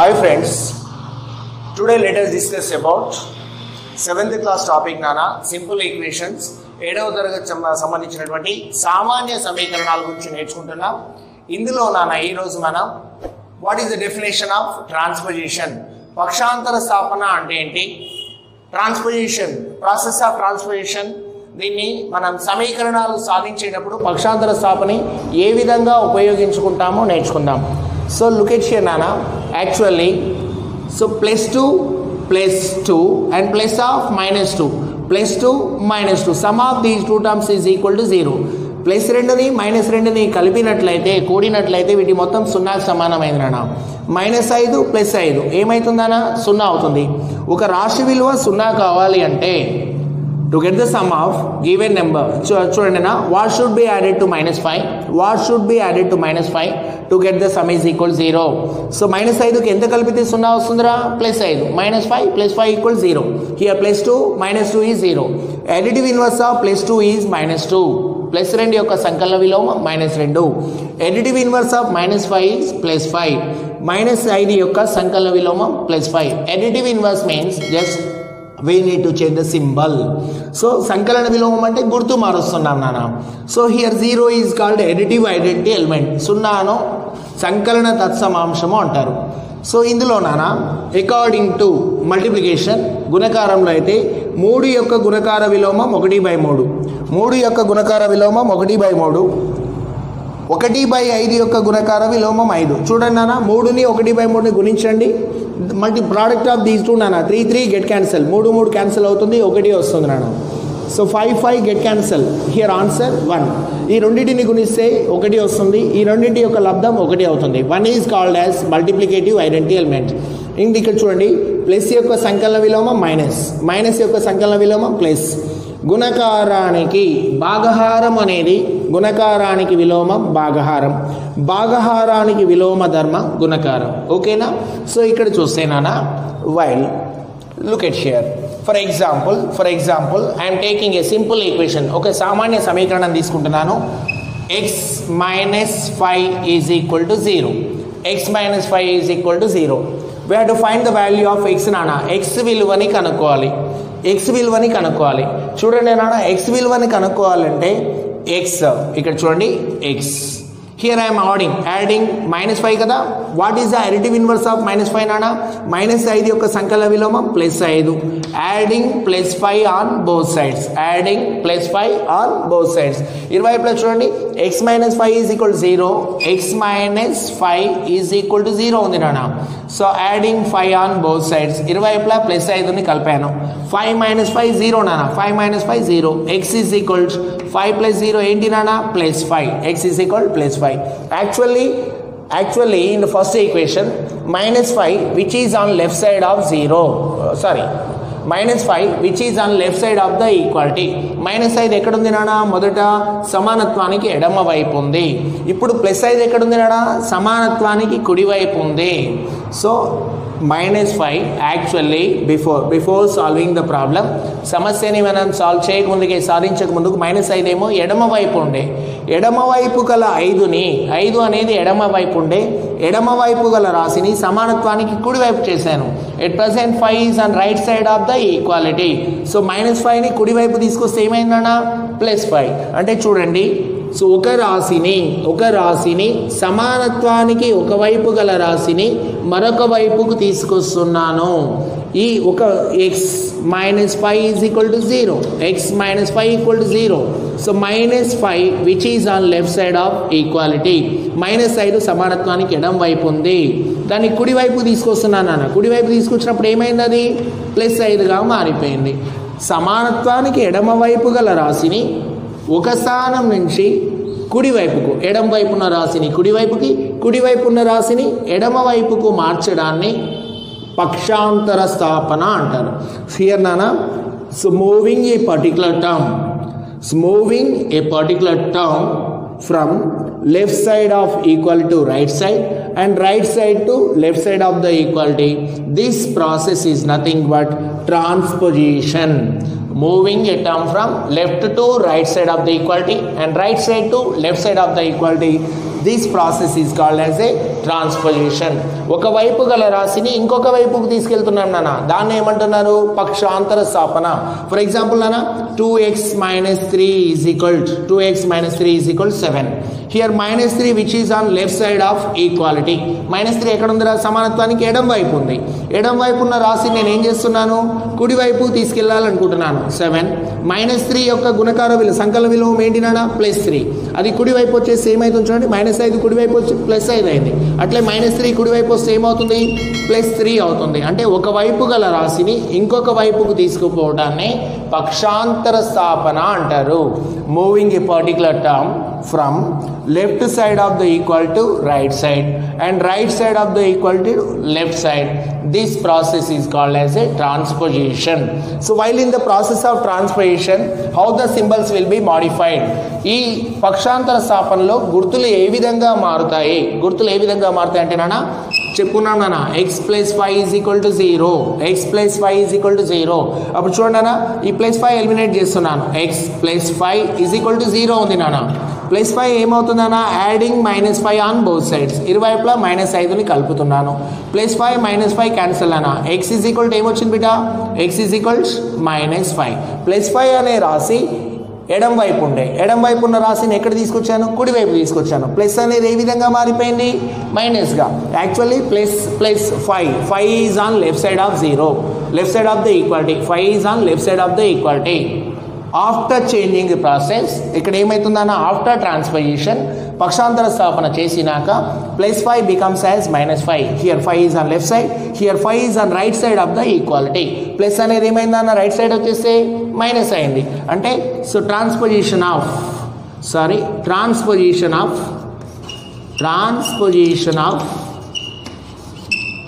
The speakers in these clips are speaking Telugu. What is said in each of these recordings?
Hi friends, today let us discuss about 7th class topic nana simple equations 7వ తరగతి సంబంధించినటువంటి సామాన్య సమీకరణాల గురించి నేర్చుకుంటున్నాం. ఇందులో నానా ఈ రోజు మనం what is the definition of transposition, పక్షాంతర స్థాపన అంటే ఏంటి, ట్రాన్స్పోజిషన్ ప్రాసెస్ ఆఫ్ ట్రాన్స్పోజిషన్, దీన్ని మనం సమీకరణాలు సాధించేటప్పుడు పక్షాంతర స్థాపన ఏ విధంగా ఉపయోగించుకుంటామో నేర్చుకుందాం. So look at here nana, actually so plus 2 and plus of minus 2 plus 2 minus 2 sum of these two terms is equal to 0. Plus 2ని మైనస్ 2ని కలిపినట్లయితే కూడినట్లయితే వీటి మొత్తం సున్నాకి సమానమైంది నాన్న. -5 + 5 ఏమవుతుందన్నా 0 అవుతుంది. ఒక రాశి విలువ 0 కావాలి అంటే to get the sum of given number చూడండి నా, what should be added to -5, what should be added to -5 to get the sum is equal 0. so -5కి ఎంత కలిపితే 0 వస్తుందిరా, +5 -5 + 5 equals 0. here +2 -2 is 0. additive inverse of +2 is -2. +2 యొక్క సంకలన విలోమ -2. additive inverse of -5 is +5. -5 యొక్క సంకలన విలోమ +5. additive inverse means just we need to change the symbol. so సంకలన విలోమం అంటే గుర్తు మారుస్తున్నాం నాన్న. so here 0 is called additive identity element, 0ను సంకలన తత్సమాంశము అంటారు. సో ఇందులో నాన్న అకార్డింగ్ టు మల్టిప్లికేషన్ గుణకారంలో అయితే 3 యొక్క గుణకార విలోమం 1/3, 3 యొక్క గుణకార విలోమం 1/3, 1/5 యొక్క గుణకార విలోమం 5. చూడండి నాన్న, 3ని 1/3ని గుణించండి, multi product of these two నాన్న 3 గెట్ క్యాన్సల్, 3 క్యాన్సల్ అవుతుంది, 1 వస్తుంది నాన్న. So 5 get cancel, here answer 1. ఈ రెండింటిని గుణిస్తే 1 వస్తుంది, ఈ రెండింటి యొక్క లబ్ధం 1 అవుతుంది. 1 is called as multiplicative identity element. ఇంక ఇక్కడ చూడండి, ప్లస్ యొక్క సంకలన విలోమం మైనస్ యొక్క సంకలన విలోమం ప్లస్. గుణకారానికి భాగహారం అనేది గుణకారానికి విలోమం భాగహారం, భాగహారానికి విలోమ ధర్మ గుణకారం. ఓకేనా? సో ఇక్కడ చూస్తే నాన్న, while look at here for example I'm taking a simple equation. ఒక సామాన్య సమీకరణం తీసుకుంటున్నాను. x - 5 is equal to 0. x - 5 is equal to 0. We have to find the value of x నాన్న. x విలువని కనుక్కోవాలి. చూడండి నాన్న, x విలువని కనుక్కోవాలంటే x ఇక్కడ చూడండి, x హియర్ ఐఎమ్ యాడింగ్ -5 కదా. What is the additive inverse of -5 నాన్న? -5 యొక్క సంకలన విలోమం +5. Adding +5 on both sides. ఇరువైపులా చూడండి, x - 5 is equal to 0, x - 5 is equal to 0 ఉంది నాన్న. So adding 5 on both sides, ఇరువైపులా +5ని కలిపాను. 5 - 5 0 నాన్న, 5 - 5 0. x ఈజ్ ఈక్వల్ 5 + 0 ఏంటి నాన్న? +5. x is equal +5. Actually in the first equation -5 which is on left side of 0 -5 which is on left side of the equality. -5 ఎక్కడ ఉంది నాన్న? మొదట సమానత్వానికి ఎడమ వైపు ఉంది. ఇప్పుడు +5 ఎక్కడ ఉంది నాన్న? సమానత్వానికి కుడి వైపు ఉంది. So -5 actually before solving the problem, సమస్యని మనం సాల్వ్ చేయకముందుకే సాధించక ముందుకు -5 ఏమో ఎడమ వైపు ఉండే, ఎడమ వైపు గల 5 అనేది ఎడమ వైపు ఉండే, ఎడమ వైపు గల రాశిని సమానత్వానికి కుడి వైపు చేశాను. At present 5 is on right side of the equality. So -5ని కుడి వైపు తీసుకొస్తే ఏమైందన్నా? +5. అంటే చూడండి, సో ఒక రాశిని సమానత్వానికి ఒకవైపు గల రాశిని మరొక వైపుకు తీసుకొస్తున్నాను. ఈ ఒక x - 5 is equal to 0, x - 5 equal to 0. So -5 which is on left side of equality. -5 సమానత్వానికి ఎడమ వైపు ఉంది, దాన్ని కుడివైపు తీసుకొస్తున్నాను అన్న. కుడివైపు తీసుకొచ్చినప్పుడు ఏమైంది? అది +5గా మారిపోయింది. సమానత్వానికి ఎడమ వైపు గల రాశిని ఒక స్థానం నుంచి కుడివైపుకు, ఎడమ వైపు ఉన్న రాశిని కుడివైపుకి, కుడివైపు ఉన్న రాశిని ఎడమ వైపుకు మార్చడాన్ని పక్షాంతర స్థాపన అంటారు. హియర్ నానా, so moving A particular term from left side of equal to right side and right side to left side of the equality, this process is nothing but transposition. Moving a term from left to right side of the equality and right side to left side of the equality, this process is called as a transposition. ఒకవైపు గల రాశిని ఇంకొక వైపుకు తీసుకెళ్తున్నాం నాన్న, దాన్ని ఏమంటున్నారు? పక్షాంతర స్థాపన. ఫర్ ఎగ్జాంపుల్ నాన్న, 2x minus 3 is equal to 2x minus 3 is equal to 7. Here minus 3 which is on left side of equality. minus 3 ఎక్కడ ఉందిరా? సమానత్వానికి ఎడం వైపు ఉంది. ఎడం వైపు ఉన్న రాశి నేను ఏం చేస్తున్నాను? కుడి వైపు తీసుకెళ్లాలనుకుంటున్నాను. 7 minus 3 యొక్క గుణకార విలువ సంకల విలువ ఏంటినా? +3. అది కుడి వైపు వచ్చేసి ఏమైతుంది చూడండి, -5 కుడి వైపు వచ్చి +5 అయింది. అట్లే -3 కుడి వైపు వస్తే ఏమవుతుంది? +3 అవుతుంది. అంటే ఒక వైపు గల రాశిని ఇంకొక వైపుకు తీసుకుపోవడాన్ని పక్షాంతర స్థాపన అంటారు. Moving A particular term from left side of the equal to right side and right side of the equal to left side. This process is called as a transposition. So while in the process of transposition, how the symbols will be modified? ఈ పక్షాంతర స్థాపనలో గుర్తులు ఏ విధంగా మారుతాయి? గుర్తులు ఏ విధంగా మారుతాయి అంటే నాన్న చెప్పుకున్నాం నాన్న, x + 5 = 0, x + 5 = 0. అప్పుడు చూడండి నాన్న, ఈ +5 ఎలిమినేట్ చేస్తున్నాను. x + 5 = 0 ఉంది నాన్న. +5 ఏమవుతుందన్నా? Adding -5 on both sides. ఇరువైపులా -5ని కలుపుతున్నాను. +5 -5 క్యాన్సిల్ అన్న. x ఏమొచ్చింది బిడ్డ? x -5. +5 అనే రాశి ఎడం వైపు ఉండే, ఎడం వైపు ఉన్న రాశిని ఎక్కడ తీసుకొచ్చాను? కుడి వైపు తీసుకొచ్చాను. ప్లస్ అనేది ఏ విధంగా మారిపోయింది? మైనస్గా. Actually +5 is on left side of 0, left side of the equality. 5 is on left side of the equality. After changing the process ఇక్కడ ఏమవుతుందన్న? ఆఫ్టర్ ట్రాన్స్పోజిషన్ పక్షాంతర స్థాపన చేసినాక +5 becomes as -5. Here 5 is on left side, here 5 is on right side of the equality. Plus అనేది ఏమైందన్న? రైట్ సైడ్ వచ్చేస్తే మైనస్ అయింది. అంటే so transposition of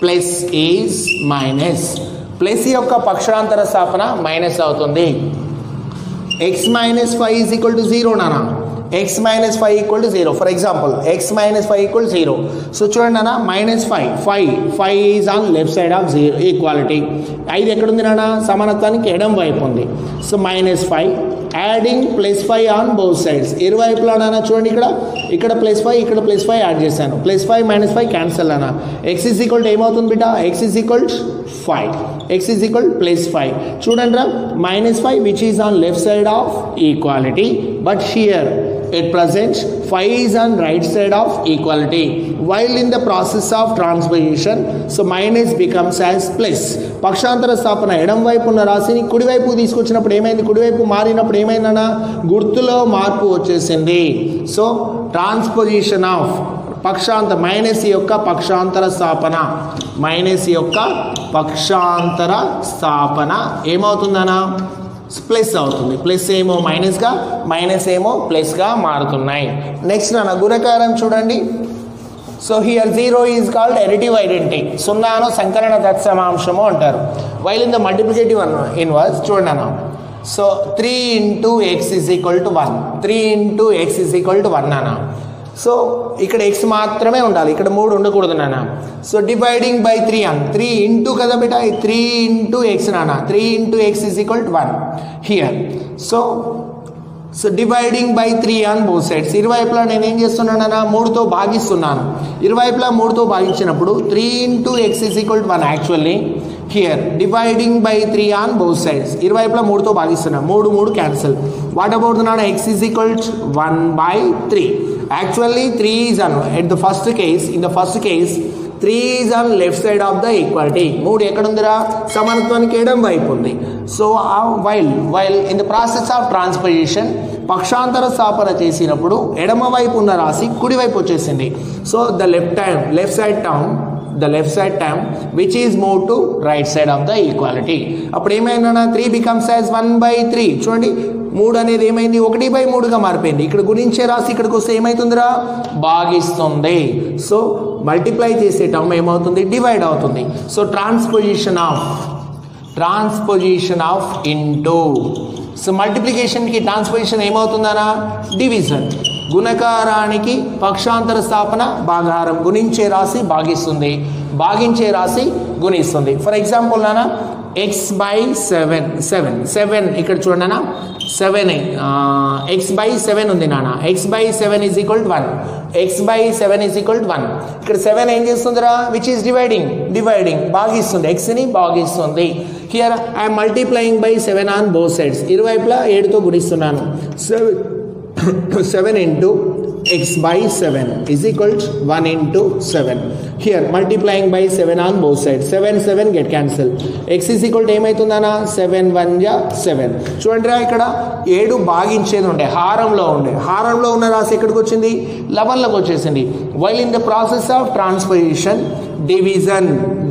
plus is minus. Plus యొక్క పక్షాంతర స్థాపన మైనస్ అవుతుంది. x minus 5 = 0 నానా. x minus 5 = 0. For example x minus 5 = 0. So చూడండి నాన్న, -5 is on left side of 0 equality. 5 ఎక్కడుంది నాన్న? సమానత్వానికి ఎడం వైపు ఉంది. So -5 adding +5 on both sides. ఇరువైపులా నాన్న చూడండి, ఇక్కడ +5 ఇక్కడ +5 యాడ్ చేశాను. +5 -5 క్యాన్సల్ అన్న. x ఏమవుతుంది బిడ్డ? x = 5 చూడండి రా, -5 which is on left side of equality, but here at present 5 is on right side of equality. While in the process of transposition, so minus becomes as plus. పక్షాంతర స్థాపన ఎడం వైపు ఉన్న రాశిని కుడివైపు తీసుకొచ్చినప్పుడు ఏమైంది? కుడివైపు మారినప్పుడు ఏమైందన్నా? గుర్తులో మార్పు వచ్చేసింది. సో ట్రాన్స్పోజిషన్ ఆఫ్ మైనస్ యొక్క పక్షాంతర స్థాపన ఏమవుతుందనా? ప్లస్ అవుతుంది. ప్లస్ ఏమో మైనస్గా, మైనస్ ఏమో ప్లస్గా మారుతున్నాయి. నెక్స్ట్ నాన్న గుణకారం చూడండి. So here 0 is called additive identity. సున్నాను సంకలన తత్సమాంశము అంటారు. While in the multiplicative inverse చూడండి అన్న. So 3 × x = 1. 3 × x = 1 అన్న. సో ఇక్కడ x మాత్రమే ఉండాలి, ఇక్కడ 3 ఉండకూడదు నాన్న. సో డివైడింగ్ బై 3 అన్న. 3 ఇంటూ కదా బిడ్డ, 3 × x నాన్న. 3 × x = 1 here. So dividing by 3 on both sides. ఇరువైపులా నేను ఏం చేస్తున్నాను అన్న? 3తో భాగిస్తున్నాను. ఇరువైపులా 3తో భాగించినప్పుడు 3 × x = 1. Actually here dividing by 3 on both sides. ఇరువైపులా 3తో భాగిస్తున్నాను. 3 క్యాన్సిల్. వాట్ అబౌట్ నాన్న? x = 1/3. Actually 3 is on in the first case 3 is on left side of the equality. 3 ఎక్కడ ఉందిరా? సమానత్వానికి ఎడం వైపు ఉంది. So while in the process of transposition పక్షాంతర స్థాపన చేసినప్పుడు ఎడమ వైపు ఉన్న రాశి కుడి వైపు వచ్చేసింది. So the left side term which is moved to right side of the equality. అప్పుడు ఏమైందన్నా? 3 becomes as 1/3. చూడండి, 3 అనేది ఏమైంది? 1/3గా మారిపోయింది. ఇక్కడ గుణించే రాశి ఇక్కడికి వస్తే ఏమవుతుందిరా? భాగిస్తుంది. సో మల్టిప్లై చేసే టర్మ్ ఏమవుతుంది? డివైడ్ అవుతుంది. So transposition of into. So మల్టిప్లికేషన్కి ట్రాన్స్పోజిషన్ ఏమవుతుందనా? డివిజన్. గుణకారానికి పక్షాంతర స్థాపన భాగాహారం. గుణించే రాశి భాగిస్తుంది, భాగించే రాశి గుణిస్తుంది. ఫర్ ఎగ్జాంపుల్ నాన్న x by 7 ఇక్కడ చూడండి అన్న 7 x by 7 ఉంది నాన్న x by 7 is equal to 1 x by 7 is equal to 1 ఇక్కడ 7 ఏం చేస్తుందిరా which is dividing భాగిస్తుంది x ని భాగిస్తుంది here I am multiplying by 7 on both sides ఇరువైపులా 7 తో గుణిస్తున్నాను 7 into x by 7 is equal to 1 into 7 here multiplying by 7 on both sides 7 get cancelled x is equal to ఏమైతుందనా 7 1 ja 7 చూడండిరా ఇక్కడ 7 భాగించేది ఉండే హారంలో ఉన్న రాశి ఎక్కడికి వచ్చింది 11 లోకి వచ్చేసింది while in the process of transposition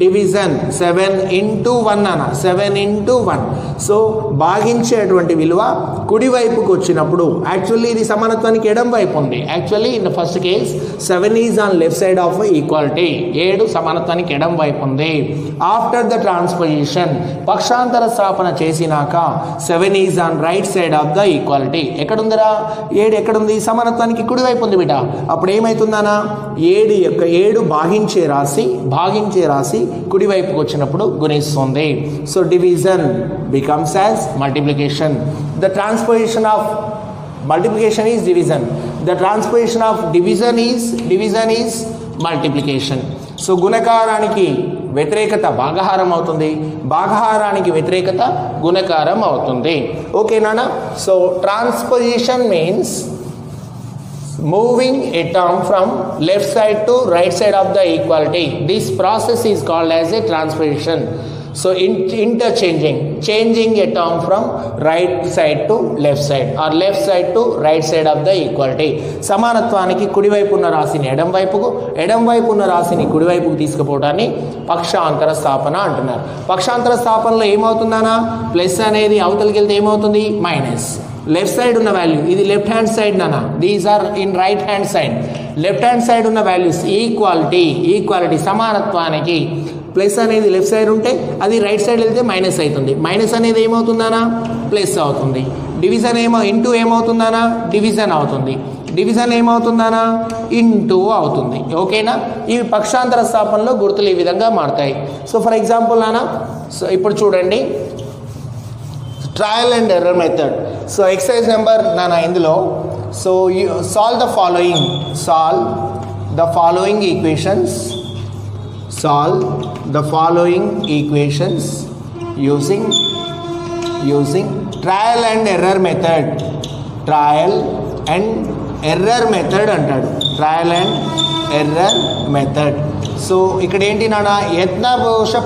division 7 into 1 అన్న 7 into 1 సో భాగించేటువంటి విలువ కుడి వైపుకు వచ్చినప్పుడు యాక్చువల్లీ ఇది సమానత్వానికి ఎడం వైపు ఉంది actually in the first case 7 is on left side of equality 7 సమానత్వానికి ఎడం వైపు ఉంది ఆఫ్టర్ ద ట్రాన్స్పోజిషన్ పక్షాంతర స్థాపన చేసినాక 7 is on right side of the equality ఎక్కడుందిరా 7 ఎక్కడుంది సమానత్వానికి కుడి వైపు ఉంది బిడ్డ అప్పుడు ఏమైతుందనా 7 భాగించే రాశి కుడి వైపుకు వచ్చినప్పుడు గుణిస్తుంది so division becomes as multiplication the transposition of multiplication is division the transposition of division is multiplication so గుణకారానికి వ్యతిరేకత భాగహారం అవుతుంది భాగహారానికి వ్యతిరేకత గుణకారం అవుతుంది ఓకే నాన్న so transposition means moving a term from left side to right side of the equality this process is called as a transposition so changing a term from right side to left side or left side to right side of the equality సమానత్వానికి కుడి వైపు ఉన్న రాశిని ఎడం వైపు ఉన్న రాశిని కుడి వైపుకు తీసుకుపోవడాన్ని పక్షాంతర స్థాపన అంటున్నారు పక్షాంతర స్థాపనలో ఏమవుతుందనా ప్లస్ అనేది అవతలికి వెళ్తే ఏమవుతుంది మైనస్ లెఫ్ట్ సైడ్ ఉన్న వాల్యూ ఇది లెఫ్ట్ హ్యాండ్ సైడ్ నానా these are in right hand side left hand side ఉన్న వాల్యూస్ ఈక్వాలిటీ సమానత్వానికి ప్లస్ అనేది లెఫ్ట్ సైడ్ ఉంటే అది రైట్ సైడ్ వెళ్తే మైనస్ అవుతుంది మైనస్ అనేది ఏమవుతుందనా ప్లస్ అవుతుంది డివిజన్ ఇంటూ ఏమవుతుందనా డివిజన్ అవుతుంది డివిజన్ ఏమవుతుందనా ఇంటూ అవుతుంది ఓకేనా ఇవి పక్షాంతర స్థాపనలో గుర్తులు ఈ విధంగా మారుతాయి సో ఫర్ ఎగ్జాంపుల్ నానా సో ఇప్పుడు చూడండి trial and error method so exercise number nana indulo so you solve the following equations using trial and error method antadu trial and error method so ikkada enti nana yatnadosha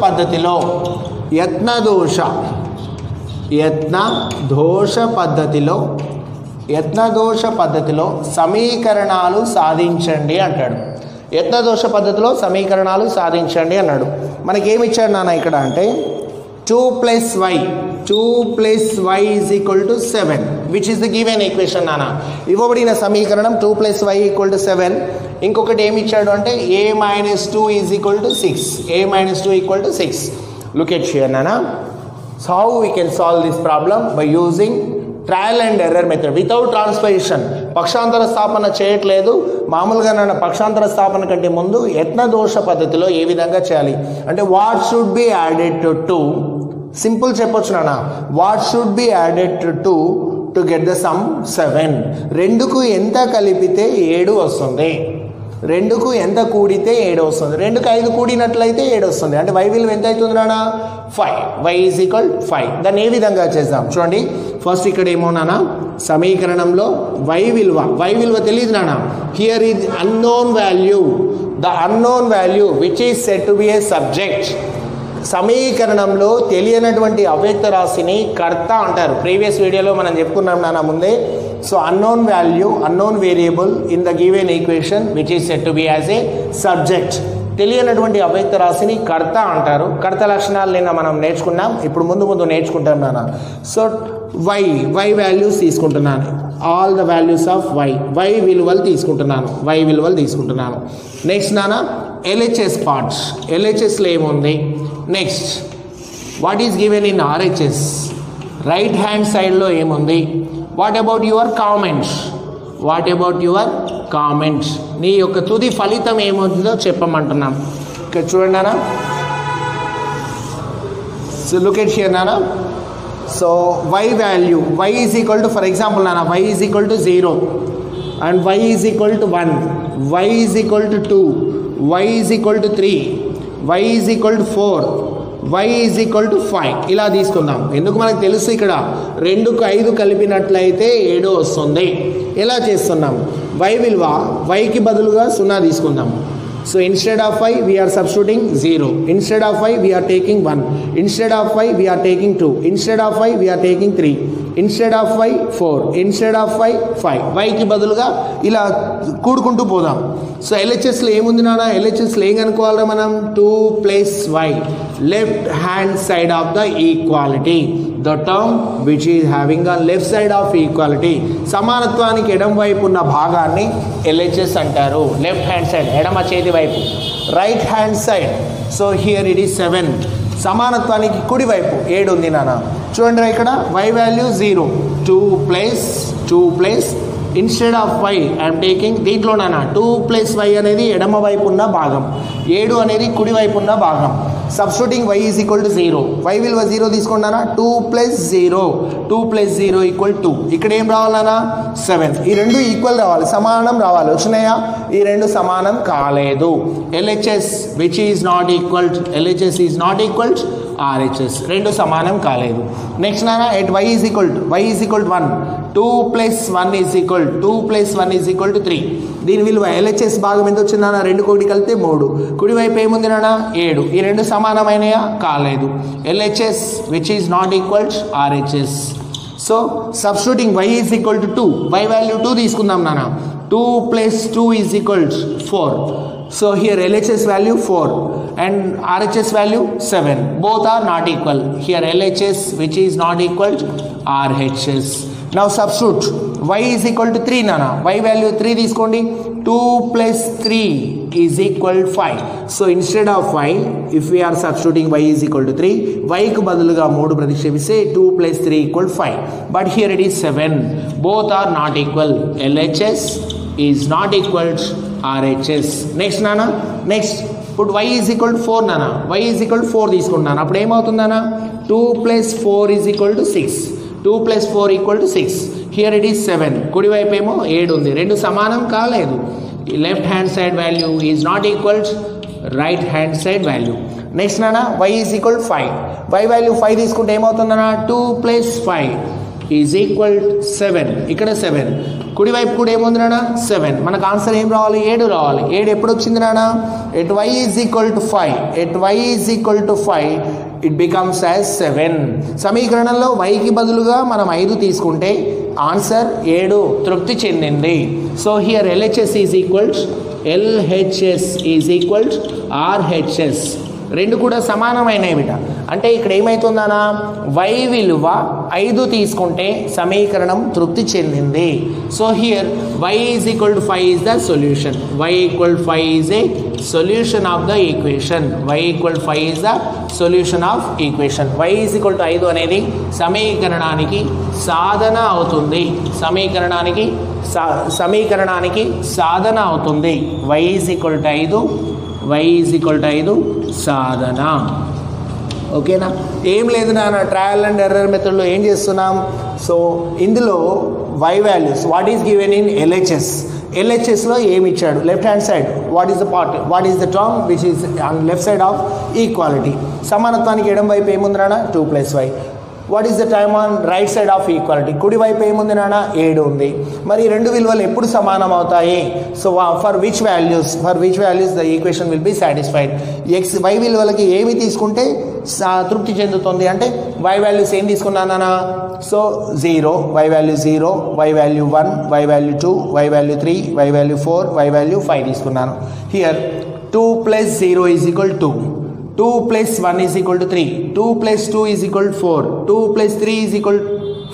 పద్ధతిలో సమీకరణాలు సాధించండి అంటాడు యత్నదోష పద్ధతిలో సమీకరణాలు సాధించండి అన్నాడు మనకి ఏమి ఇచ్చాడు నాన్న ఇక్కడ అంటే 2 plus y is equal to 7 which is the given equation నాన్న ఇవ్వబడిన సమీకరణం 2 plus y equal to 7 ఇంకొకటి ఏమి ఇచ్చాడు అంటే a minus 2 is equal to 6 look at here నాన్న so how we can solve this problem by using trial and error method without transposition పక్షాంతర స్థాపన చేయట్లేదు మామూలుగా నన్న పక్షాంతర స్థాపన కంటే ముందు యత్నదోష పద్ధతిలో ఏ విధంగా చేయాలి అంటే what should be added to simple చెప్పొచ్చు నాన్న what should be added to get the sum 7 రెండుకు ఎంత కలిపితే 7 వస్తుంది 2కు ఎంత కూడితే 7 వస్తుంది 2కు 5 కూడినట్లయితే 7 వస్తుంది అంటే y విలువ ఎంత అవుతుంది నాన్న 5 y is equal 5 దాన్ని ఏ విధంగా చేద్దాం చూడండి ఫస్ట్ ఇక్కడ ఏమో నాన్న సమీకరణంలో y విలువ తెలియదు నాన్న here is unknown value which is said to be A subject సమీకరణంలో తెలియనటువంటి అవ్యక్త రాశిని కర్త అంటారు ప్రీవియస్ వీడియోలో మనం చెప్పుకున్నాం నాన్న ముందే so unknown variable in the given equation which is said to be as a subject తెలియనటువంటి అవ్యక్త రాశిని కర్త అంటారు కర్త లక్షణాలు నిన్న మనం నేర్చుకున్నాం ఇప్పుడు ముందు నేర్చుకుంటాం నాన్న సో y వాల్యూస్ తీసుకుంటున్నాను all the values of y విలువలు తీసుకుంటున్నాను నెక్స్ట్ నాన్న LHS లో ఏముంది next what is given in RHS right hand సైడ్లో ఏముంది వాట్ అబౌట్ యువర్ కామెంట్స్ నీ యొక్క తుది ఫలితం ఏమవుతుందో చెప్పమంటున్నాం ఇక్కడ చూడండి అన్న So look at here, Nana. So y value, y is equal to, for example, Nana, y is equal to 0 and y is equal to 1, y is equal to 2, y is equal to 3, y is equal to 4, y is equal to 5. ఇలా తీసుకుందాం. ఎందుకు మనకు తెలుసు ఇక్కడ 2కు 5 కలిపినట్లయితే 7 వస్తుంది. ఎలా చేస్తున్నాం? y విలువ yకి బదులుగా 0 తీసుకుందాం. So instead of y we are substituting 0, instead of y we are taking 1, instead of y we are taking 2, instead of y we are taking 3, instead of y 4, instead of y 5. y కి బదులుగా ఇలా కూడుకుంటూ పోదాం. సో LHS లో ఏముంది నాన్న? LHS లో ఏం కనుక్కోవాలరా మనం? 2 plus y, left hand side of the equality, the term which is having a left side of equality. సమానత్వానికి ఎడమ వైపు ఉన్న భాగాన్ని LHS అంటారు. లెఫ్ట్ హ్యాండ్ సైడ్, ఎడమ చేతి వైపు, right hand side. So here it is 7. సమానత్వానికి కుడి వైపు 7 ఉంది నాన్న. చూడండి ఇక్కడ y value 0, 2 plus instead of y I'm taking దీంట్లో నాన్న 2 ప్లస్ y అనేది ఎడమ వైపు ఉన్న భాగం, 7 అనేది కుడి వైపు ఉన్న భాగం. Substituting y is equal to 0, y విలువ 0 తీసుకున్నానా? 2 ప్లస్ 0 ఈక్వల్ 2. ఇక్కడ ఏం రావాలన్నా? 7. ఈ రెండు ఈక్వల్ రావాలి, సమానం రావాలి. వచ్చినాయా? ఈ రెండు సమానం కాలేదు. LHS which is not equal, LHS is not equal RHS, రెండు సమానం కాలేదు. నెక్స్ట్ నాన్న at y is equal to 1, 2 plus 1 is equal to 3. దీని విలువ LHS భాగం ఎంత వచ్చింది నాన్న? 2 1 కలిపితే 3. కుడివైపు ఏముంది నాన్న? 7. ఈ రెండు సమానమైనయా? కాలేదు. LHS which is not equal RHS. So substituting y is equal to 2, y value 2 తీసుకుందాం నాన్న. 2 plus 2 is equal 4. So here LHS value 4 and RHS value 7. Both are not equal. Here LHS which is not equal to RHS. Now substitute y is equal to 3 nana. Y value 3 తీసుకోండి. 2 plus 3 is equal 5. So instead of y, if we are substituting y is equal to 3, y కు బదులుగా 3 ప్రతిక్షేపిస్తే 2 plus 3 equal 5. But here it is 7. Both are not equal. LHS is not equal to RHS. Next nana, next put y is equal to 4 nana. Y is equal to 4 తీసుకుంటున్నాను. అప్పుడు ఏమవుతుంది nana? 2 plus 4 is equal to 6. 2 plus 4 equal to 6. Here it is 7. కుడి వైపు ఏమో 7 ఉంది. రెండు సమానం కాలేదు. Left hand side value is not equal to right hand side value. Next nana, y is equal to 5. Y value 5 తీసుకుంటే ఏమవుతుంది nana? 2 plus 5 is equal to 7. ఇక్కడ 7. కుడివైపు కూడా ఏముంది నాన్న? 7. మనకు ఆన్సర్ ఏం రావాలి? 7 రావాలి. 7 ఎప్పుడు వచ్చింది నాన్న? At y is equal to 5. At y is equal to 5 it becomes as 7. సమీకరణంలో yకి బదులుగా మనం 5 తీసుకుంటే ఆన్సర్ 7 తృప్తి చెందింది. So here LHS is equal RHS. రెండు కూడా సమానమైనవి బిడ్డ. అంటే ఇక్కడ ఏమవుతుందనా? y విలువ 5 తీసుకుంటే సమీకరణం తృప్తి చెందింది. So here y is equal to 5 is the solution. y equal 5 is a solution of the equation. y equal 5 is the solution of equation. y is equal to 5 అనేది సమీకరణానికి సాధన అవుతుంది. సమీకరణానికి సాధన అవుతుంది. y is equal to 5, y is equal to 5 సాధన. ఓకేనా? ఏం లేదు నాన్న, ట్రయల్ అండ్ ఎర్రర్ మెథడ్లో ఏం చేస్తున్నాం? సో ఇందులో y values what is given in LHSలో ఏమి ఇచ్చాడు? Left hand side what is the term which is on left side of equality. సమానత్వానికి ఎడం వైపు ఏముంది నాన్న? 2 plus y. What is the term on right side of equality? కుడి వైపు ఏముంది నాన్న? 7 ఉంది. మరి రెండు విలువలు ఎప్పుడు సమానం అవుతాయి? So for which values the equation will be satisfied. y విలువలకి ఏమి తీసుకుంటే తృప్తి చెందుతుంది అంటే y వాల్యూస్ ఏం తీసుకున్నానా? So 0, y value 0, y value 1, y value 2, y value 3, y value 4, y value 5 తీసుకున్నాను. Here 2 plus 0 is equal 2. 2 plus 1 is equal to 3. 2 plus 2 is equal to 4. 2 plus 3 is equal to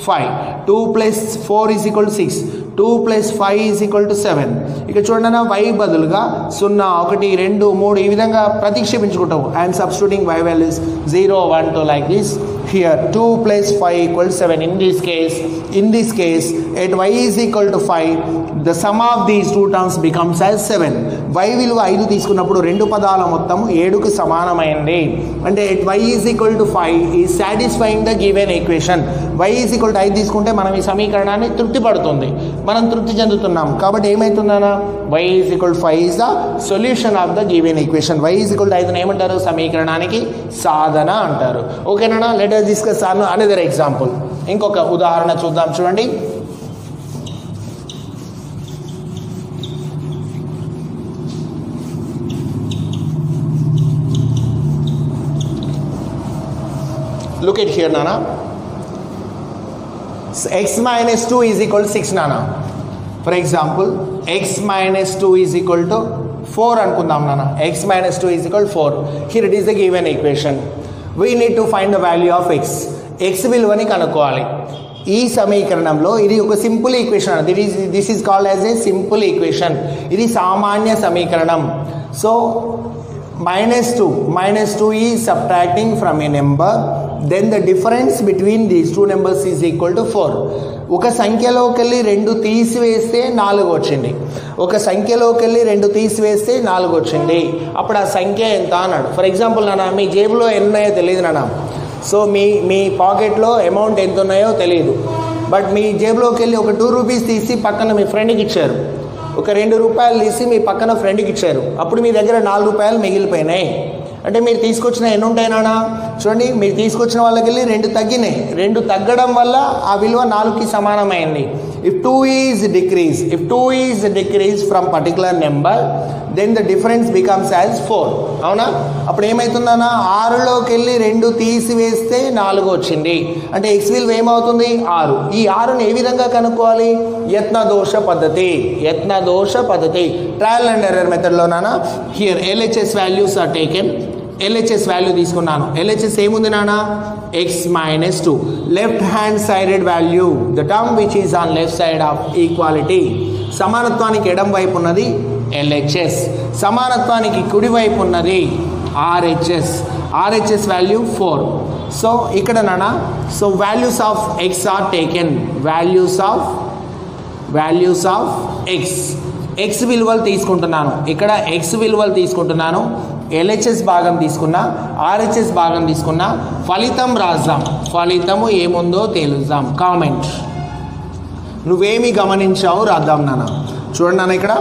5. 2 plus 4 is equal to 6. 2 plus 5 is equal to 7. ఇక్కడ చూడండి y బదులుగా 0, 1, 2, 3 ఈ విధంగా ప్రతిక్షేపించుకుంటాము. I'm substituting y values 0, 1, 2 like this. Here 2 plus 5 equals 7. In this case at y is equal to 5, the sum of these two terms becomes as 7. y విలువ 5 తీసుకున్నప్పుడు రెండు పదాల మొత్తం 7కు సమానమైంది. అంటే y is equal to 5 is satisfying the given equation. y is equal to 5 తీసుకుంటే మనం ఈ సమీకరణాన్ని తృప్తి పడుతుంది, మనం తృప్తి చెందుతున్నాం. కాబట్టి ఏమవుతుందన్నా y is equal to 5 is the solution of the given equation. y is equal to 5 ఏమంటారు? సమీకరణానికి సాధన అంటారు. ఓకేనా? Let us discuss another example. ఇంకొక ఉదాహరణ చూద్దాం. చూడండి, look at here nana. So x minus 2 is equal to 6 nana. For example, x minus 2 is equal to 4 అనుకుందాం nana. x minus 2 is equal to 4. Here it is the given equation. We need to find the value of x. x విలువని కనుక్కోవాలి. ఈ సమీకరణంలో ఇది ఒక simple equation. This is called as a simple equation. ఇది సామాన్య సమీకరణం. So minus 2 is subtracting from a number, then the difference between these two numbers is equal to 4. ఒక సంఖ్యలోకి వెళ్ళి 2 తీసివేస్తే 4 వచ్చింది. ఒక సంఖ్యలోకి వెళ్ళి 2 తీసివేస్తే 4 వచ్చింది. అప్పుడు ఆ సంఖ్య ఎంత అన్నాడు. ఫర్ ఎగ్జాంపుల్ నాన్న, మీ జేబులో ఎన్ని ఉన్నాయో తెలియదు నాన్న. సో మీ పాకెట్లో అమౌంట్ ఎంత ఉన్నాయో తెలియదు. బట్ మీ జేబులోకి వెళ్ళి ఒక 2 రూపీస్ తీసి పక్కన మీ ఫ్రెండ్కి ఇచ్చారు. ఒక 2 రూపాయలు తీసి మీ పక్కన ఫ్రెండ్కి ఇచ్చారు. అప్పుడు మీ దగ్గర 4 రూపాయలు మిగిలిపోయినాయి. అంటే మీరు తీసుకొచ్చిన ఎన్ని ఉంటాయి నాన్న? చూడండి, మీరు తీసుకొచ్చిన వాళ్ళకి వెళ్ళి 2 తగ్గినాయి. 2 తగ్గడం వల్ల ఆ విలువ 4కి సమానమైంది. If 2 is decreased from particular number, then the difference becomes as 4. అవునా? అప్పుడు ఏమవుతుందన్న? 6లోకి వెళ్ళి 2 తీసివేస్తే 4 వచ్చింది. అంటే ఎక్స్ విలువ ఏమవుతుంది? 6. ఈ 6ని ఏ విధంగా కనుక్కోవాలి? యత్నదోష పద్ధతి, ట్రయల్ అండ్ ఎర్రర్ మెథడ్లో నాన్న. Here LHS values are taken. LHS value తీసుకున్నాను. LHS ఏముంది నాన్న? x minus 2. Left hand sided value, the term which is on left side of equality. సమానత్వానికి ఎడం వైపు ఉన్నది LHS, సమానత్వానికి కుడి వైపు ఉన్నది RHS వాల్యూ 4. సో ఇక్కడ నాన్న, so values of x are taken. Values of x విలువలు తీసుకుంటున్నాను. ఇక్కడ x విలువలు తీసుకుంటున్నాను. LHS భాగం తీసుకున్నా, RHS భాగం తీసుకున్నా. ఫలితం రాద్దాం. ఫలితము ఏముందో తెలుద్దాం. కామెంట్, నువ్వేమి గమనించావు రాద్దాం నాన్న. చూడండి నాన్న, ఇక్కడ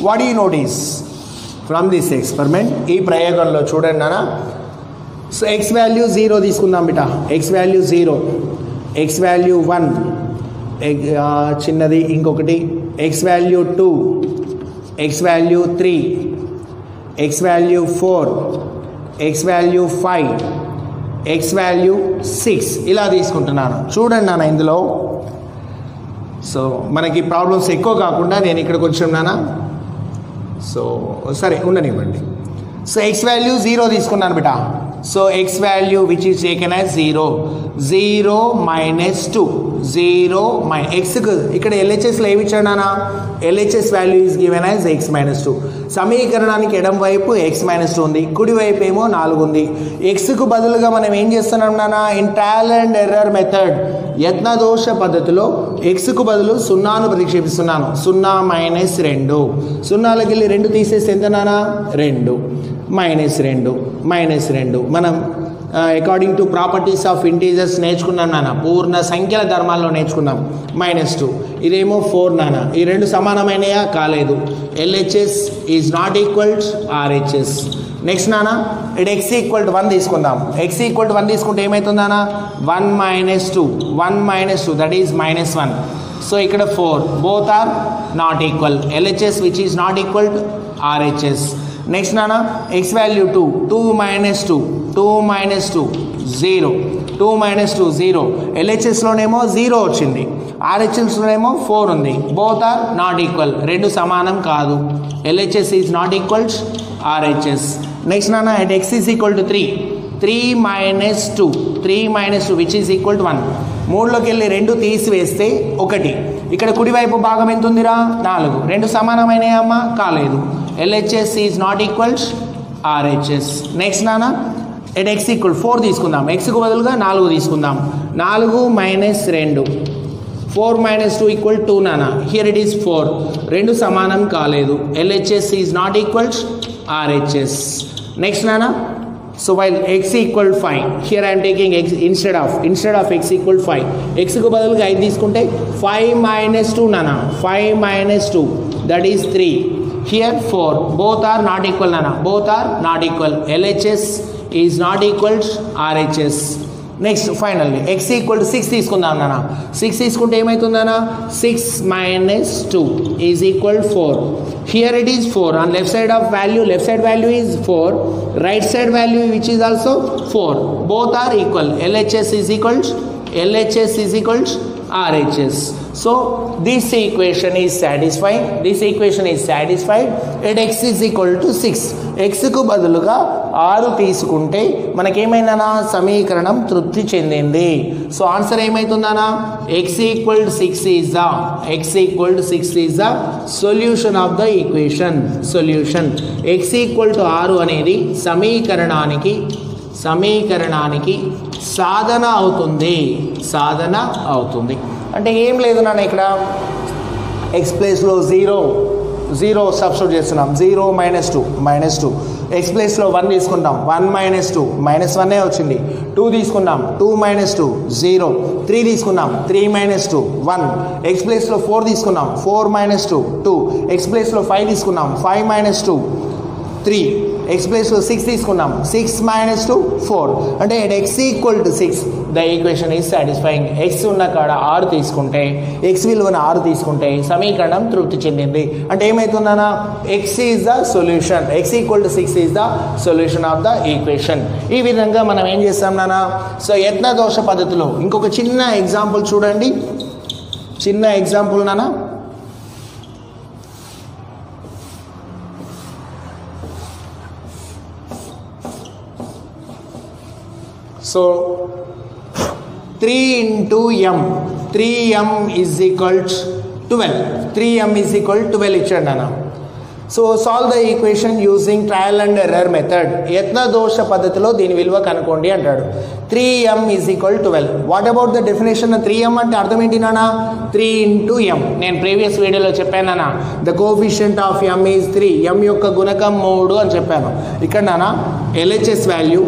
what you notice from this experiment? ఈ ప్రయోగంలో చూడండి నాన్న. సో x వాల్యూ 0 తీసుకుందాం బిట. x వాల్యూ 0, x వాల్యూ 1, చిన్నది ఇంకొకటి, x value 2, x value 3, x value 4, x value 5, x value 6 ఇలా తీసుకుంటున్నాను. చూడండి నాన్న ఇందులో. సో మనకి ప్రాబ్లమ్స్ ఎక్కువ కాకుండా నేను ఇక్కడ కొంచెం నాన్న, సో సరే ఉండనివ్వండి. సో x వాల్యూ 0 తీసుకున్నాను బిట. So x value which is taken as 0 minus 2, 0 minus x కు ఇక్కడ LHS లో ఏమి ఇచ్చాడనా? LHS value is given as x minus 2. సమీకరణానికి ఎడం వైపు x minus 2 ఉంది, కుడి వైపు ఏమో 4 ఉంది. x కు బదులుగా మనం ఏం చేస్తున్నాం నాన్న? In trial and error method, యత్నదోష పద్ధతిలో x కు బదులు 0ను ప్రతిక్షేపిస్తున్నాను. 0 మైనస్ 2, 0లోకి వెళ్ళి 2 తీసేస్తే ఎంత నాన్న? 2 మైనస్ 2. మనం according to properties of integers నేర్చుకున్నాం నాన్న. పూర్ణ సంఖ్యల ధర్మాల్లో నేర్చుకున్నాం. -2, ఇదేమో 4 నాన్న. ఈ రెండు సమానమైనయా? కాలేదు. LHS is not equal RHS. Next నాన్న, ఇటు x ఈక్వల్ టు 1 తీసుకుందాం. x ఈక్వల్ టు 1 తీసుకుంటే ఏమవుతుంది నాన్న? 1 minus 2, దట్ ఈజ్ -1. సో ఇక్కడ 4, both are not equal. LHS which is not equal to RHS. Next నాన్న, x వాల్యూ 2 minus 2, 0. 2 minus 2, 0. LHSలోనేమో 0 వచ్చింది, RHSలోనేమో 4 ఉంది. బోత్ ఆర్ నాట్ ఈక్వల్, రెండు సమానం కాదు. LHS is not equal RHS. Next నాన్న, at x is equal to 3 minus 2 which is equal to 1. 3లోకి వెళ్ళి 2 తీసివేస్తే 1. ఇక్కడ కుడివైపు భాగం ఎంత ఉందిరా? 4. రెండు సమానమైనయమ్మా? కాలేదు. LHS is not equal RHS. Next నాన్న, ఎట్ x ఈక్వల్ 4 తీసుకుందాం. x కు బదులుగా 4 తీసుకుందాం. 4 minus 2, 4 minus 2 equal 2 nana. Here it is 4. Rendu samanam కాలేదు. LHS is not equal to RHS. Next nana. So while x equal 5, here I am taking x instead of x equal 5. X కు బదులుగా 5 తీసుకుంటే 5 minus 2 nana. 5 minus 2, that is 3. Here 4. Both are not equal nana. Both are not equal. LHS is not equal to RHS. Next finally x equal to 6 తీసుకుందాం నాన్న. 6 తీసుకుంటే ఏమవుతుందన్నా 6 minus 2 is equal to 4. Here it is 4. On left side value is 4. Right side value which is also 4. Both are equal. LHS is equal to RHS. So this equation is satisfied. At x is equal to 6. x కు బదులుగా 6 తీసుకుంటే మనకేమైందనా సమీకరణం తృప్తి చెందింది. సో ఆన్సర్ ఏమైతుందనా x equal to 6 is the solution of the equation. x equal to 6 అనేది సమీకరణానికి సాధన అవుతుంది. అంటే ఏం లేదు నాన్న, ఇక్కడ x ప్లేస్లో 0 సబ్స్టిట్యూట్ చేస్తున్నాం. 0 minus 2 x ప్లేస్లో 1 తీసుకుంటాం. 1 minus 2 -1 వచ్చింది. 2 తీసుకున్నాం. 2 minus 2 0. 3 తీసుకున్నాం. 3 minus 2 1. x ప్లేస్లో 4 తీసుకున్నాం. 4 minus 2 2. x ప్లేస్లో 5 తీసుకున్నాం. 5 minus 2 3. x ప్లేస్లో 6 తీసుకున్నాం. 6 minus 2 4. అంటే x equal to 6 the equation is satisfying. x ఉన్న కాడ 6 తీసుకుంటే, x విలువను 6 తీసుకుంటే సమీకరణం తృప్తి చెందింది. అంటే ఏమవుతుందన్నా x is the solution. x equal to 6 is the solution of the equation. ఈ విధంగా మనం ఏం చేస్తాం నాన్న, సో యత్నదోష పద్ధతిలో ఇంకొక చిన్న ఎగ్జాంపుల్ చూడండి. చిన్న ఎగ్జాంపుల్ నాన్న. So 3 into m, 3m is equal to 12. 3m is equal to 12 ఇచ్చాడు అన్న. So solve the equation using trial and error method. యత్నదోష పద్ధతిలో దీని విలువ కనుక్కోండి అంటాడు. 3m is equal to 12. What about the definition? 3m అంటే అర్థం ఏంటి నాన్న? 3 into m. నేను ప్రీవియస్ వీడియోలో చెప్పాను నాన్న, the coefficient of m is 3. m యొక్క గుణకం 3 అని చెప్పాను. ఇక్కడ నాన్న LHS value,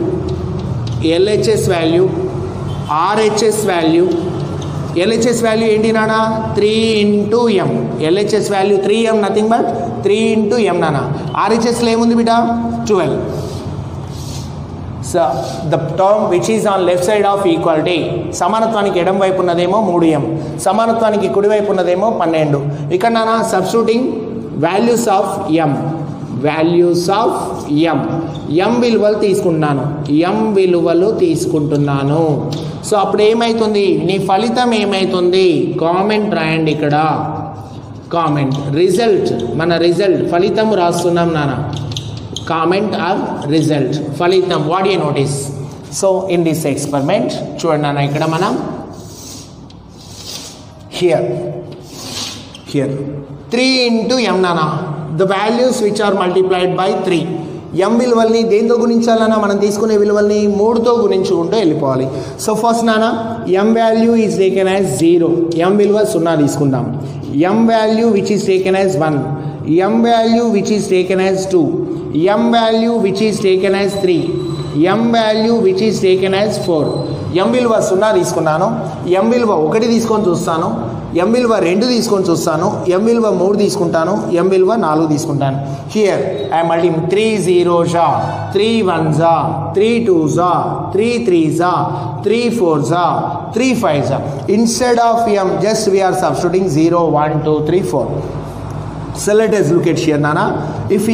RHS value. LHS value ఏంటి నాన్న? 3 into m. LHS value 3m, nothing but 3 into m నాన్న. RHSలో ఏముంది బిడ్డ? 12. So the term which is on left side of equality, సమానత్వానికి ఎడం వైపు ఉన్నదేమో 3m, సమానత్వానికి కుడి వైపు ఉన్నదేమో 12. ఇక్కడ నాన్న సబ్స్టిట్యూటింగ్ వాల్యూస్ ఆఫ్ m విలువలు తీసుకుంటున్నాను. సో అప్పుడు ఏమైతుంది, నీ ఫలితం ఏమైతుంది? కామెంట్ రాయండి. ఇక్కడ కామెంట్ రిజల్ట్, మన రిజల్ట్ ఫలితం రాస్తున్నాం నాన్న. కామెంట్ ఆర్ రిజల్ట్, ఫలితం. What you notice? So in this experiment చూడండి నాన్న, ఇక్కడ మనం హియర్ 3 into m నాన్న. The values which are multiplied by 3. m విలువల్ని దేంతో గుణించాలన్నా, మనం తీసుకునే విలువల్ని 3తో గుణించుకుంటూ వెళ్ళిపోవాలి. సో ఫస్ట్ నాన్న m value is taken as 0. m విలువ 0 తీసుకుందాం. m value which is taken as 1. m value which is taken as 2. m value which is taken as 3. m value which is taken as 4. m విలువ 0 తీసుకున్నాను. m విలువ 1 తీసుకొని చూస్తాను. m విలువ 2 తీసుకొని చూస్తాను. m విలువ 3 తీసుకుంటాను. m విలువ 4 తీసుకుంటాను. Here I multi 3 0s, 3 1s, 3 2s, 3 3s, 3 4s, 3 5s. Instead of m, just we are substituting 0 1 2 3 4. So let us look at here nana. If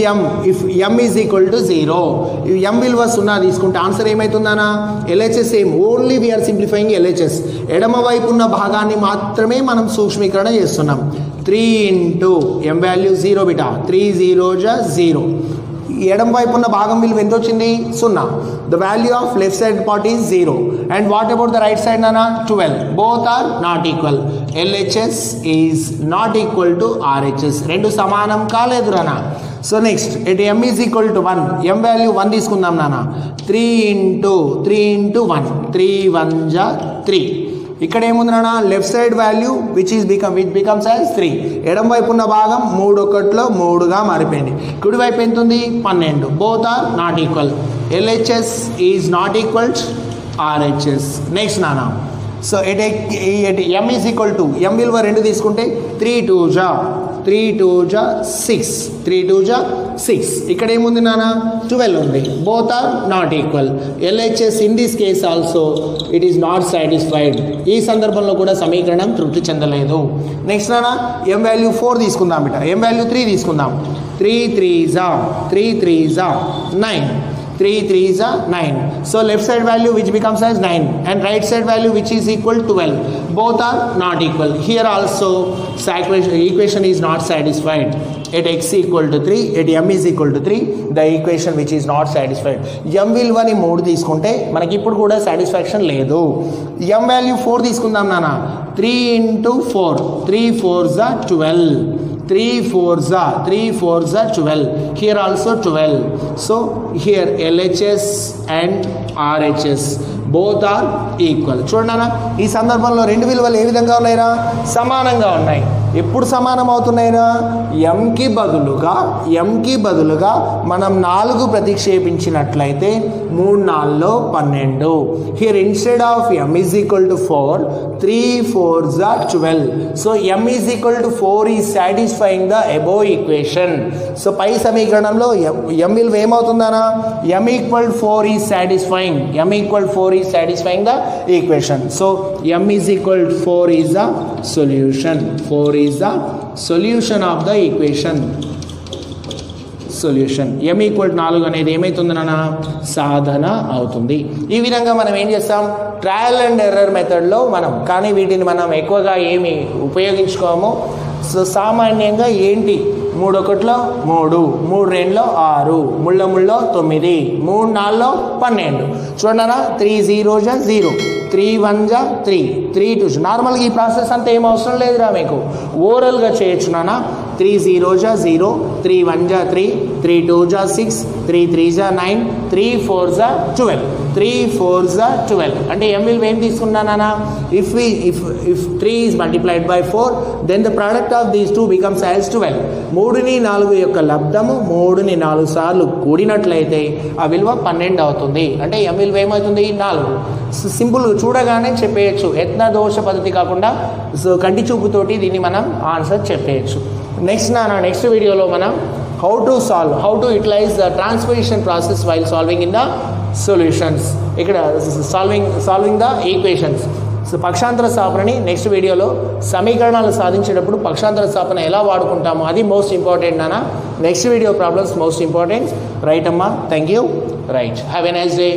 m is equal to 0, if m విలువ 0 తీసుకుంటే ఆన్సర్ ఏమైతుందనా? LHS same, only we're simplifying LHS. ఎడమ వైపు ఉన్న భాగాన్ని మాత్రమే మనం సూక్ష్మీకరణ చేస్తున్నాం. 3 into m value 0 beta, 3 0s 0. ఎడమ వైపు ఉన్న భాగం విలువ ఎంత వచ్చింది? 0. The value of left side part is 0. And what about the right side నానా? 12. Both are not equal. LHS is not equal to RHS. రెండు సమానం కాలేదు నానా. So next at m is equal to 1. m value 1 తీసుకుందాం నాన్న. 3 into 1, 3 1s 3. ఇక్కడ ఏముంది నాన్న left side value which becomes as 3. ఎడం వైపు ఉన్న భాగం 3 1లో 3గా మారిపోయింది. కుడి వైపు ఎంత ఉంది 12. Both are not equal. LHS is not equal RHS. Next నాన్న so M is equal to M విలువ 2 తీసుకుంటే 3 2 జా 6. 3 2 జా 6. ఇక్కడ ఏముంది నాన్న 12 ఉంది. Both are not equal. LHS in this case also it is not satisfied. ఈ సందర్భంలో కూడా సమీకరణం తృప్తి చెందలేదు. నెక్స్ట్ నాన్న M వాల్యూ 4 తీసుకుందాం బిట. M వాల్యూ 3 తీసుకుందాం. 3 3 జా 9. 3 3 is 9. So left side value which becomes as 9 and right side value which is equal to 12. Both are not equal. Here also equation is not satisfied. At x equal to 3, at m is equal to 3, the equation which is not satisfied. M విలువని 3 తీసుకుంటే మనకి ఇప్పుడు కూడా సాటిస్ఫాక్షన్ లేదు. M వాల్యూ 4 తీసుకుందాం నాన్న. 3 into 4. 3 4s are 12. 3 4s are 12. Here also 12. So here LHS and RHS both are equal. చూడండి ఈ సందర్భంలో రెండు విలువలు ఏ విధంగా ఉన్నాయిరా సమానంగా ఉన్నాయి. ఎప్పుడు సమానం అవుతున్నాయిరా ఎంకి బదులుగా మనం 4 ప్రతిక్షేపించినట్లయితే 3 4లో 12. Here instead of m is equal to 4, 3 4s are 12. So m is equal to 4 is satisfying the above equation. So పై సమీకరణంలో m విలువ ఏమవుతుందనా m equal to 4 is satisfying the equation. So m is equal to 4 is the solution. 4 is the solution of the equation. Solution m equal 4 అనేది ఏమవుతుందన్న సాధన అవుతుంది. ఈ విధంగా మనం ఏం చేస్తాం ట్రయల్ అండ్ ఎర్రర్ మెథడ్లో కానీ వీటిని మనం ఎక్కువగా ఏమి ఉపయోగించుకోము. సో సామాన్యంగా ఏంటి 3 1లో 3, 3 2లో 6, 3 3లో 9, 3 4లో 12. చూడరా 3 0 జా 0, 3 1 జా 3, 3 2. నార్మల్గా ఈ ప్రాసెస్ అంతా ఏం అవసరం లేదురా మీకు ఓరల్గా చేయొచ్చు నాన్న. 3 0 జా 0, 3 1 జా 3, 3 2 జా 6, 3 3 జా 9, 3 4 జా 12, 3 4 జా 12. అంటే m విలువ ఏం తీసుకున్నానా if 3 is multiplied by 4 then the product of these two becomes as 12. 3ని 4 యొక్క లబ్ధము 3ని 4 సార్లు కూడినట్లయితే ఆ విలువ 12 అవుతుంది. అంటే m విలువ ఏమవుతుంది 4. సింపుల్ చూడగానే చెప్పేయచ్చు. యత్న దోష పద్ధతి కాకుండా కంటి చూపుతోటి దీన్ని మనం ఆన్సర్ చెప్పేయచ్చు. నెక్స్ట్ వీడియోలో మనం how to utilize the transposition process while solving in the solutions. ఇక్కడ solving the equations. సో పక్షాంతర స్థాపనని నెక్స్ట్ వీడియోలో సమీకరణాలు సాధించేటప్పుడు పక్షాంతర స్థాపన ఎలా వాడుకుంటామో అది మోస్ట్ ఇంపార్టెంట్ నాన్న. Next video problems most important. Right అమ్మా, thank you. Right, have a nice day.